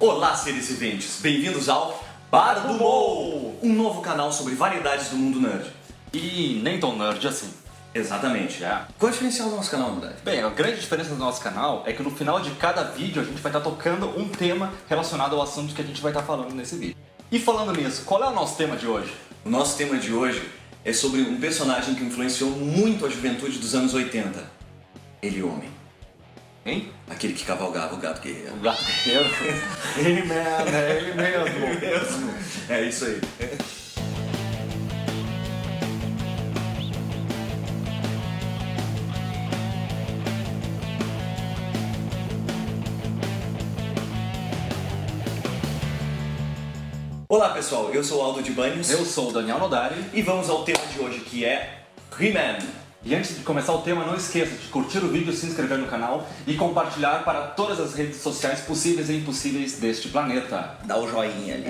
Olá, seres viventes! Bem-vindos ao Bar do Mo, um novo canal sobre variedades do mundo nerd. E nem tão nerd assim. Exatamente. Qual é o diferencial do nosso canal, André? Bem, a grande diferença do nosso canal é que no final de cada vídeo a gente vai estar tocando um tema relacionado ao assunto que a gente vai estar falando nesse vídeo. E falando nisso, qual é o nosso tema de hoje? O nosso tema de hoje é sobre um personagem que influenciou muito a juventude dos anos 80. Ele homem. Hein? Aquele que cavalgava o gato guerreiro. O gato guerreiro? He-Man, é ele mesmo. É isso aí. Olá pessoal, eu sou o Aldo de Banhos. Eu sou o Daniel Nodari. E vamos ao tema de hoje, que é He-Man. E antes de começar o tema, não esqueça de curtir o vídeo, se inscrever no canal e compartilhar para todas as redes sociais possíveis e impossíveis deste planeta. Dá o joinha ali.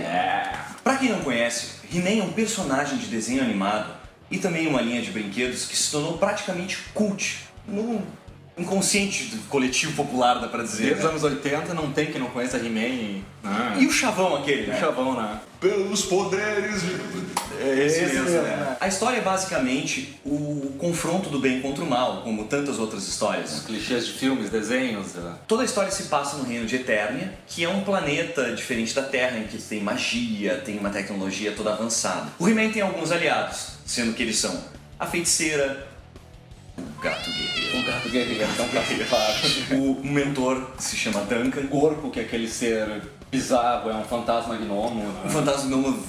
Pra quem não conhece, He-Man é um personagem de desenho animado e também uma linha de brinquedos que se tornou praticamente cult no inconsciente coletivo popular, dá pra dizer. Desde os anos 80 não tem quem não conheça He-Man. E o chavão aquele, né? O chavão, né? Pelos poderes de... Esse mesmo, né? A história é basicamente o confronto do bem contra o mal, como tantas outras histórias. Clichês de filmes, desenhos. Toda a história se passa no reino de Eternia, que é um planeta diferente da Terra, em que tem magia, tem uma tecnologia toda avançada. O He-Man tem alguns aliados, sendo que eles são a feiticeira, o gato guerreiro. O gato guerreiro, então O mentor se chama Duncan. O corpo, que é aquele ser bizarro, é um fantasma gnomo. Um fantasma gnomo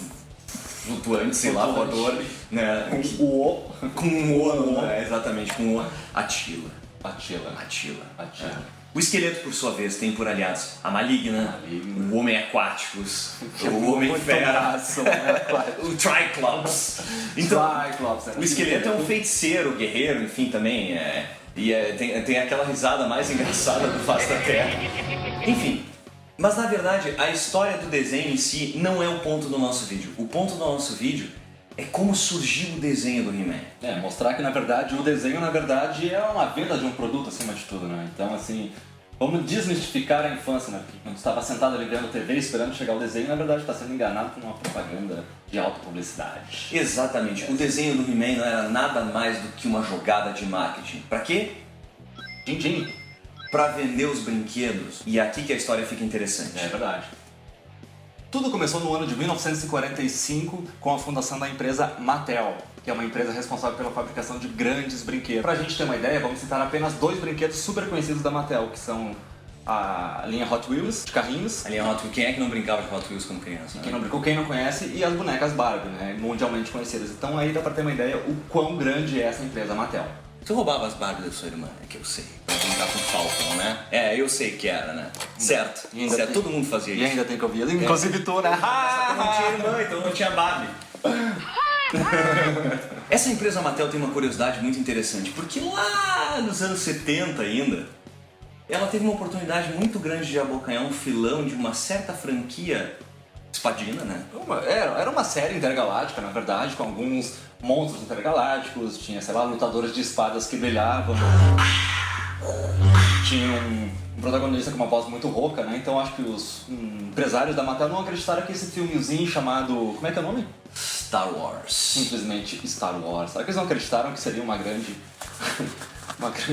flutuante, sei lá, voador, né? Com um O, né? Exatamente, com um O. Atila. O esqueleto, por sua vez, tem por aliados a Maligna, o Homem Aquáticos, o Homem Fera, o Triclops. Então, o esqueleto é um feiticeiro, guerreiro, enfim, também. Tem aquela risada mais engraçada do face da Terra. Enfim. Mas na verdade, a história do desenho em si não é o ponto do nosso vídeo. O ponto do nosso vídeo é como surgiu o desenho do He-Man. Mostrar que na verdade o desenho é uma venda de um produto acima de tudo, né? Então assim, vamos desmistificar a infância, né? Porque quando estava sentado ali vendo TV esperando chegar o desenho, na verdade está sendo enganado por uma propaganda de autopublicidade. Exatamente. O desenho do He-Man não era nada mais do que uma jogada de marketing. Pra quê? Din-din. Pra vender os brinquedos. E é aqui que a história fica interessante. É verdade. Tudo começou no ano de 1945 com a fundação da empresa Mattel, que é uma empresa responsável pela fabricação de grandes brinquedos. Pra gente ter uma ideia, vamos citar apenas dois brinquedos super conhecidos da Mattel, que são a linha Hot Wheels, de carrinhos. A linha Hot Wheels, quem é que não brincava de Hot Wheels quando criança? Né? Quem não brincou, quem não conhece, e as bonecas Barbie, né, mundialmente conhecidas. Então aí dá pra ter uma ideia o quão grande é essa empresa Mattel. Você roubava as Barbies da sua irmã, é que eu sei. Pra brincar com o Falcon, né? Eu sei que era, né? Certo. Todo mundo fazia isso. E ainda tem que ouvir, inclusive tu, né? Só que eu não tinha irmã, então não tinha Barbie. Essa empresa Mattel tem uma curiosidade muito interessante, porque lá nos anos 70 ainda, ela teve uma oportunidade muito grande de abocanhar um filão de uma certa franquia espadina, né? Era uma série intergaláctica, na verdade, com alguns monstros intergalácticos, tinha, sei lá, lutadores de espadas que brilhavam, tinha um protagonista com uma voz muito rouca, né? Então acho que os empresários da Mattel não acreditaram que esse filmezinho chamado... como é que é o nome? Star Wars. Simplesmente Star Wars. Será que eles não acreditaram que seria um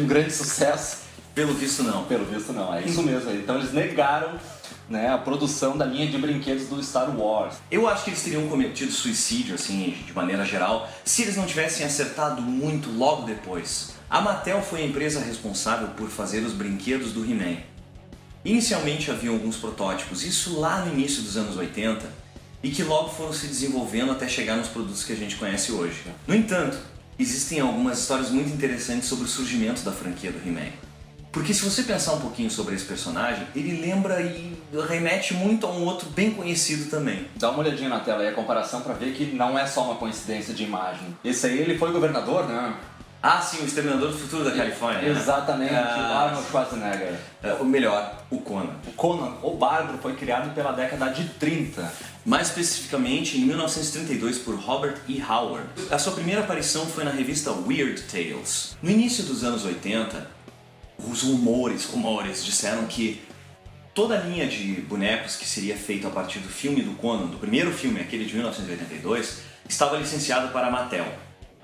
grande sucesso? Pelo visto não. Pelo visto não, é isso mesmo. Então eles negaram, né, a produção da linha de brinquedos do Star Wars. Eu acho que eles teriam cometido suicídio, assim, de maneira geral, se eles não tivessem acertado muito logo depois. A Mattel foi a empresa responsável por fazer os brinquedos do He-Man. Inicialmente haviam alguns protótipos, isso lá no início dos anos 80, e que logo foram se desenvolvendo até chegar nos produtos que a gente conhece hoje. No entanto, existem algumas histórias muito interessantes sobre o surgimento da franquia do He-Man. Porque se você pensar um pouquinho sobre esse personagem, ele lembra e remete muito a um outro bem conhecido também. Dá uma olhadinha na tela aí, a comparação pra ver que não é só uma coincidência de imagem. Esse aí, ele foi governador, né? Ah, sim, o Exterminador do Futuro da Califórnia. Exatamente, Arnold Schwarzenegger. O melhor, o Conan. O Conan, o Bárbaro, foi criado pela década de 30. Mais especificamente em 1932 por Robert E. Howard. A sua primeira aparição foi na revista Weird Tales. No início dos anos 80, os rumores disseram que toda a linha de bonecos que seria feita a partir do filme do Conan, do primeiro filme, aquele de 1982, estava licenciado para a Mattel.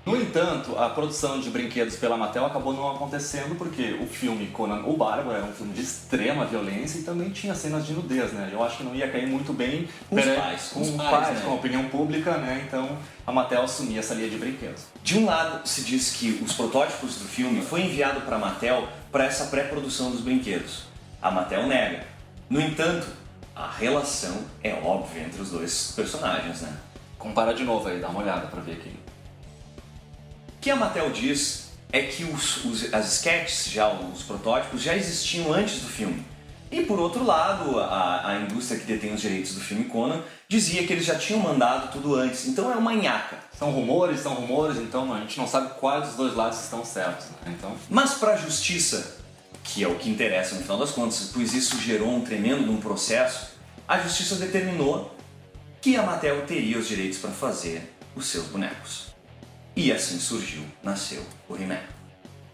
No entanto, a produção de brinquedos pela Mattel acabou não acontecendo porque o filme Conan o Bárbaro era um filme de extrema violência e também tinha cenas de nudez, né? Eu acho que não ia cair muito bem com os pais, né? Com a opinião pública, né? Então a Mattel assumia essa linha de brinquedos. De um lado, se diz que os protótipos do filme foi enviado para a Mattel para essa pré-produção dos brinquedos. A Mattel nega. No entanto, a relação é óbvia entre os dois personagens, né? Compara de novo aí, dá uma olhada para ver aqui. O que a Mattel diz é que as sketches, os protótipos, já existiam antes do filme. E por outro lado, a indústria que detém os direitos do filme Conan dizia que eles já tinham mandado tudo antes. Então é uma nhaca. São rumores, então a gente não sabe quais dos dois lados estão certos, né? Então... Mas para a justiça, que é o que interessa no final das contas, pois isso gerou um tremendo processo, a justiça determinou que a Mattel teria os direitos para fazer os seus bonecos. E assim nasceu o He-Man.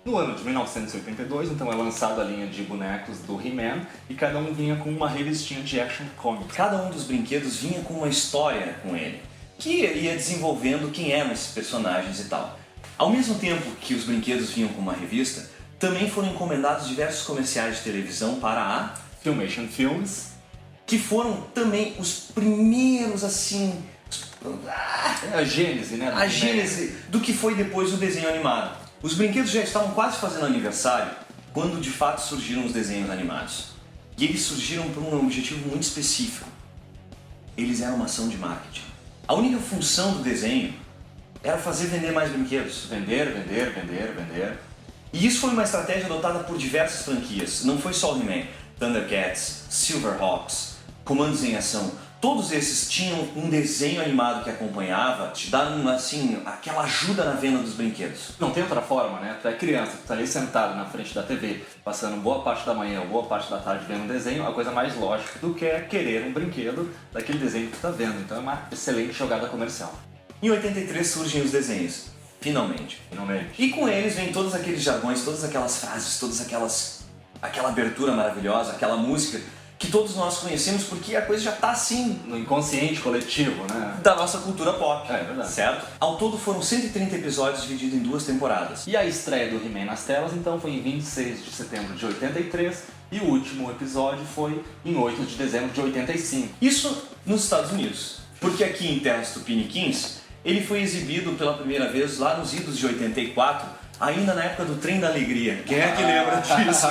No ano de 1982, então é lançada a linha de bonecos do He-Man e cada um vinha com uma revistinha de Action Comics. Cada um dos brinquedos vinha com uma história com ele, que ia desenvolvendo quem eram esses personagens e tal. Ao mesmo tempo que os brinquedos vinham com uma revista, também foram encomendados diversos comerciais de televisão para a Filmation Films, que foram também os primeiros assim... a gênese, né? A gênese do que foi depois o desenho animado. Os brinquedos já estavam quase fazendo aniversário quando de fato surgiram os desenhos animados. E eles surgiram por um objetivo muito específico. Eles eram uma ação de marketing. A única função do desenho era fazer vender mais brinquedos. Vender. E isso foi uma estratégia adotada por diversas franquias. Não foi só o He-Man. Thundercats, Silverhawks, Comandos em Ação. Todos esses tinham um desenho animado que acompanhava, te dando assim, aquela ajuda na venda dos brinquedos. Não tem outra forma, né? Tu é criança, tu tá ali sentado na frente da TV, passando boa parte da manhã ou boa parte da tarde vendo um desenho, a coisa mais lógica do que é querer um brinquedo daquele desenho que tu tá vendo. Então é uma excelente jogada comercial. Em 83 surgem os desenhos, finalmente. E com eles vem todos aqueles jargões, todas aquelas frases, aquela abertura maravilhosa, aquela música que todos nós conhecemos porque a coisa já está assim no inconsciente coletivo, né? Da nossa cultura pop. É verdade. Certo? Ao todo foram 130 episódios divididos em 2 temporadas. E a estreia do He-Man nas telas então foi em 26 de setembro de 83 e o último episódio foi em 8 de dezembro de 85. Isso nos Estados Unidos. Porque aqui em Terras Tupiniquins ele foi exibido pela primeira vez lá nos idos de 84, ainda na época do Trem da Alegria. Quem é que lembra disso?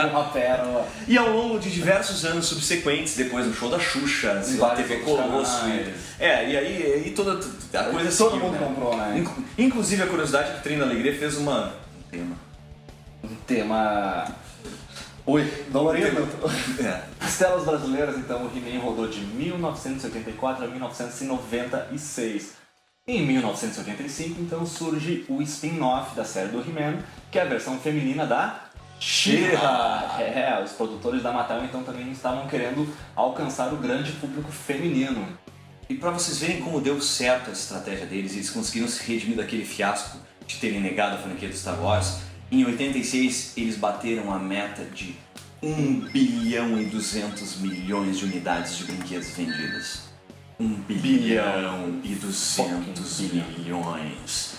Uma pérola. E ao longo de diversos anos subsequentes, depois do show da Xuxa, a TV Colosso. E aí toda a coisa todo seguiu, mundo comprou, né? Inclusive a curiosidade é que o Trem da Alegria fez um tema... Oi, dolorido. É. As telas brasileiras, então, o He-Man rodou de 1984 a 1996. Em 1985, então, surge o spin-off da série do He-Man, que é a versão feminina da She-Ra. Os produtores da Mattel, então, também estavam querendo alcançar o grande público feminino. E para vocês verem como deu certo a estratégia deles, eles conseguiram se redimir daquele fiasco de terem negado a franquia do Star Wars, em 86 eles bateram a meta de 1 bilhão e 200 milhões de unidades de brinquedos vendidas. 1 bilhão e 200 milhões.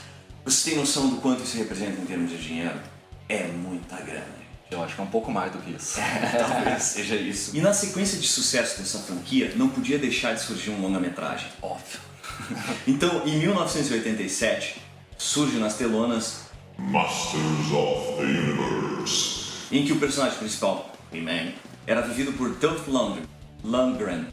Você tem noção do quanto isso representa em termos de dinheiro? É muita grana. Eu acho que é um pouco mais do que isso. Talvez seja isso. E na sequência de sucesso dessa franquia, não podia deixar de surgir um longa-metragem. Óbvio. Então, em 1987, surge nas telonas Masters of the Universe, em que o personagem principal, He-Man, era vivido por Dolph Lundgren.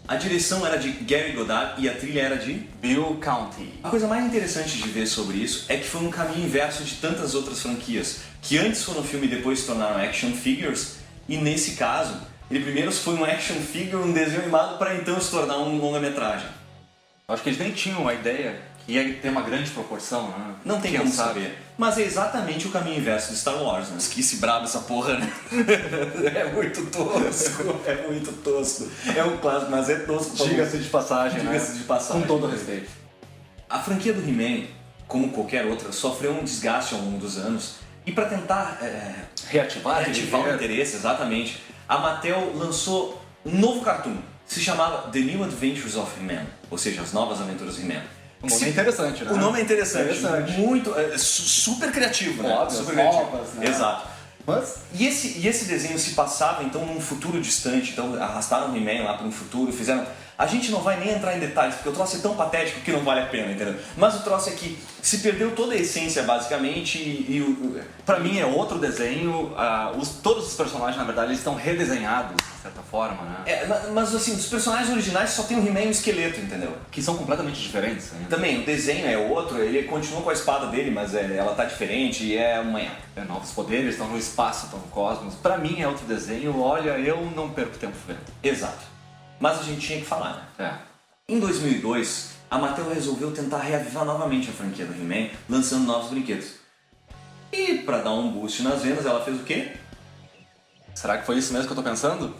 A direção era de Gary Goddard e a trilha era de Bill Conti. A coisa mais interessante de ver sobre isso é que foi um caminho inverso de tantas outras franquias, que antes foram filme e depois se tornaram action figures, e nesse caso, ele primeiro foi um action figure, um desenho animado, para então se tornar um longa-metragem. Acho que eles nem tinham a ideia que ia ter uma grande proporção, né? Não tem como saber. Mas é exatamente o caminho inverso de Star Wars, né? Esquece brabo essa porra, né? É muito tosco. É um clássico, mas é tosco. Diga-se de passagem, né? Diga-se de passagem. Com todo respeito. A franquia do He-Man, como qualquer outra, sofreu um desgaste ao longo dos anos E para tentar Reativar o interesse, exatamente, a Mattel lançou um novo cartoon. Se chamava The New Adventures of He-Man, ou seja, As Novas Aventuras de He-Man. O nome é interessante, né? O nome é interessante. Muito, super criativo, né? Óbvio, Super novas, né? Exato. Mas... E esse desenho se passava então num futuro distante, então arrastaram o He-Man lá para um futuro, fizeram... A gente não vai nem entrar em detalhes, porque o troço é tão patético que não vale a pena, entendeu? Mas o troço é que se perdeu toda a essência, basicamente, Pra mim é outro desenho, todos os personagens, na verdade, eles estão redesenhados, de certa forma, né? Mas assim, dos personagens originais só tem o He-Man e o esqueleto, entendeu? Que são completamente diferentes. Né? Também, o desenho é outro, ele continua com a espada dele, mas ela tá diferente e é uma... Novos poderes, estão no espaço, estão no cosmos. Pra mim é outro desenho, olha, eu não perco tempo vendo. Exato. Mas a gente tinha que falar, né? Em 2002, a Mattel resolveu tentar reavivar novamente a franquia do He-Man, lançando novos brinquedos. E pra dar um boost nas vendas, ela fez o quê? Será que foi isso mesmo que eu tô pensando?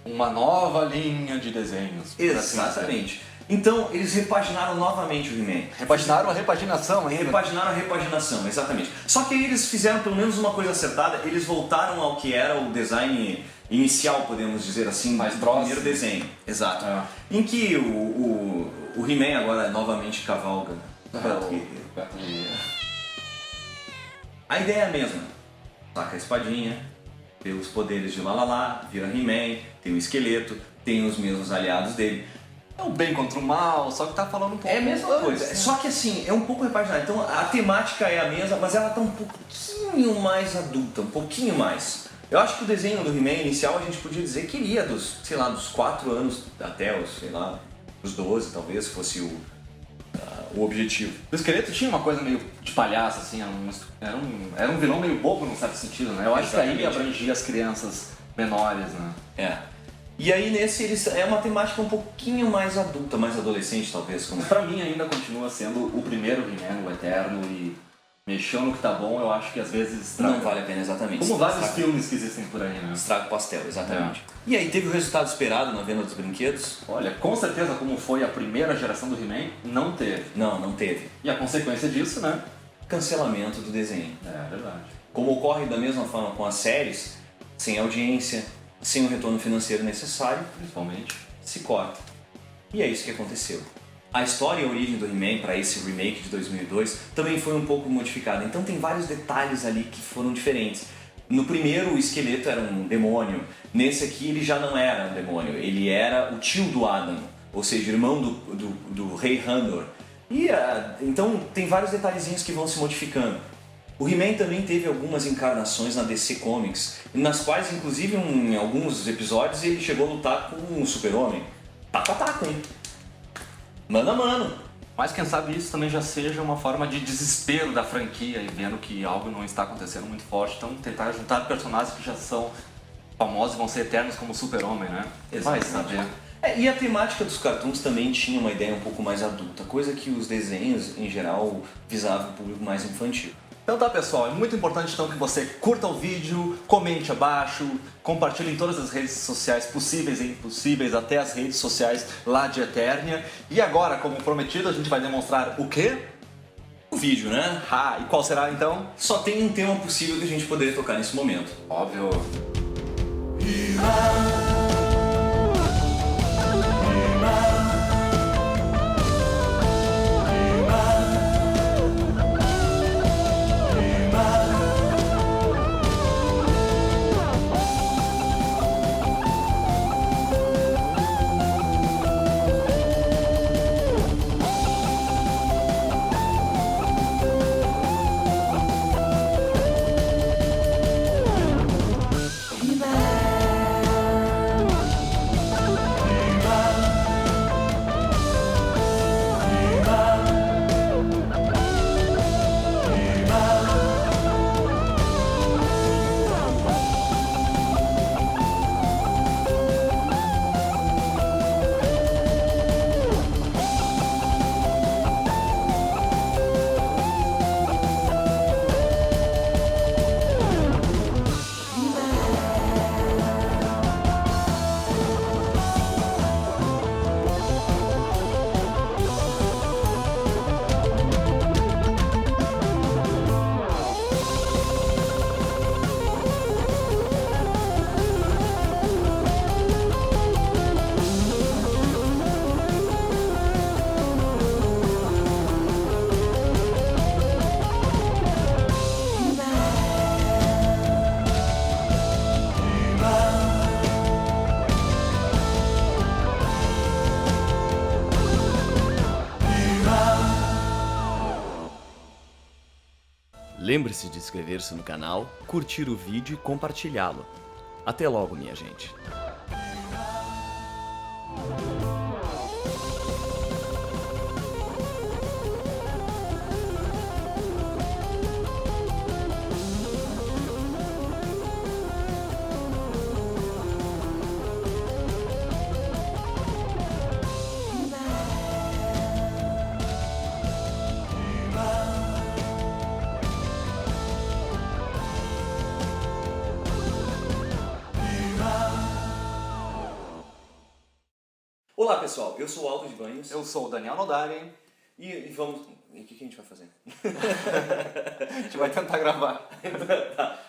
Uma nova linha de desenhos. Exatamente. Então, eles repaginaram novamente o He-Man. Repaginaram a repaginação ainda. Repaginaram a repaginação, exatamente. Só que aí eles fizeram pelo menos uma coisa acertada, eles voltaram ao que era o design inicial, podemos dizer assim, mais do primeiro desenho. Exato. Em que o He-Man agora novamente cavalga. A ideia é a mesma. Saca a espadinha, tem os poderes de Lalala, vira He-Man, tem o esqueleto, tem os mesmos aliados dele. É o bem contra o mal, só que tá falando um pouco. É a mesma coisa, né? Só que assim, é um pouco repaginado. Então a temática é a mesma, mas ela tá um pouquinho mais adulta, um pouquinho mais. Eu acho que o desenho do He-Man inicial a gente podia dizer que iria dos 4 anos até os 12, talvez, fosse o objetivo. O esqueleto tinha uma coisa meio de palhaço, assim, era um vilão meio bobo num certo sentido, né? Eu acho que aí abrangia as crianças menores, né? E aí nesse é uma temática um pouquinho mais adulta, mais adolescente talvez. Pra mim ainda continua sendo o primeiro He-Man, o eterno, e mexeu no que tá bom, eu acho que às vezes estraga. Não vale a pena, exatamente. Como vários filmes que existem por aí, né? Estraga o pastel, exatamente. E aí, teve o resultado esperado na venda dos brinquedos? Olha, com certeza como foi a primeira geração do He-Man, não teve. Não teve. E a consequência disso, né? Cancelamento do desenho. É verdade. Como ocorre da mesma forma com as séries, sem audiência, sem o retorno financeiro necessário, principalmente, se corta. E é isso que aconteceu. A história e a origem do He-Man para esse remake de 2002 também foi um pouco modificada, então tem vários detalhes ali que foram diferentes. No primeiro, o esqueleto era um demônio, nesse aqui ele já não era um demônio, ele era o tio do Adam, ou seja, irmão do rei Handor. E então tem vários detalhezinhos que vão se modificando. O He-Man também teve algumas encarnações na DC Comics, nas quais, inclusive, em alguns episódios, ele chegou a lutar com um super-homem. Taco a taco, hein? Mano a mano. Mas quem sabe isso também já seja uma forma de desespero da franquia e vendo que algo não está acontecendo muito forte. Então tentar juntar personagens que já são famosos e vão ser eternos como o Super-Homem, né? Vai saber. E a temática dos cartoons também tinha uma ideia um pouco mais adulta, coisa que os desenhos, em geral, visavam o público mais infantil. Então tá, pessoal, é muito importante então que você curta o vídeo, comente abaixo, compartilhe em todas as redes sociais possíveis e impossíveis, até as redes sociais lá de Eternia. E agora, como prometido, a gente vai demonstrar o quê? O vídeo, né? E qual será então? Só tem um tema possível que a gente poderia tocar nesse momento. Óbvio. Lembre-se de inscrever-se no canal, curtir o vídeo e compartilhá-lo. Até logo, minha gente! Olá pessoal, eu sou o Aldo de Banhos. Eu sou o Daniel Nodari. E vamos... E o que a gente vai fazer? A gente vai tentar gravar. Tá.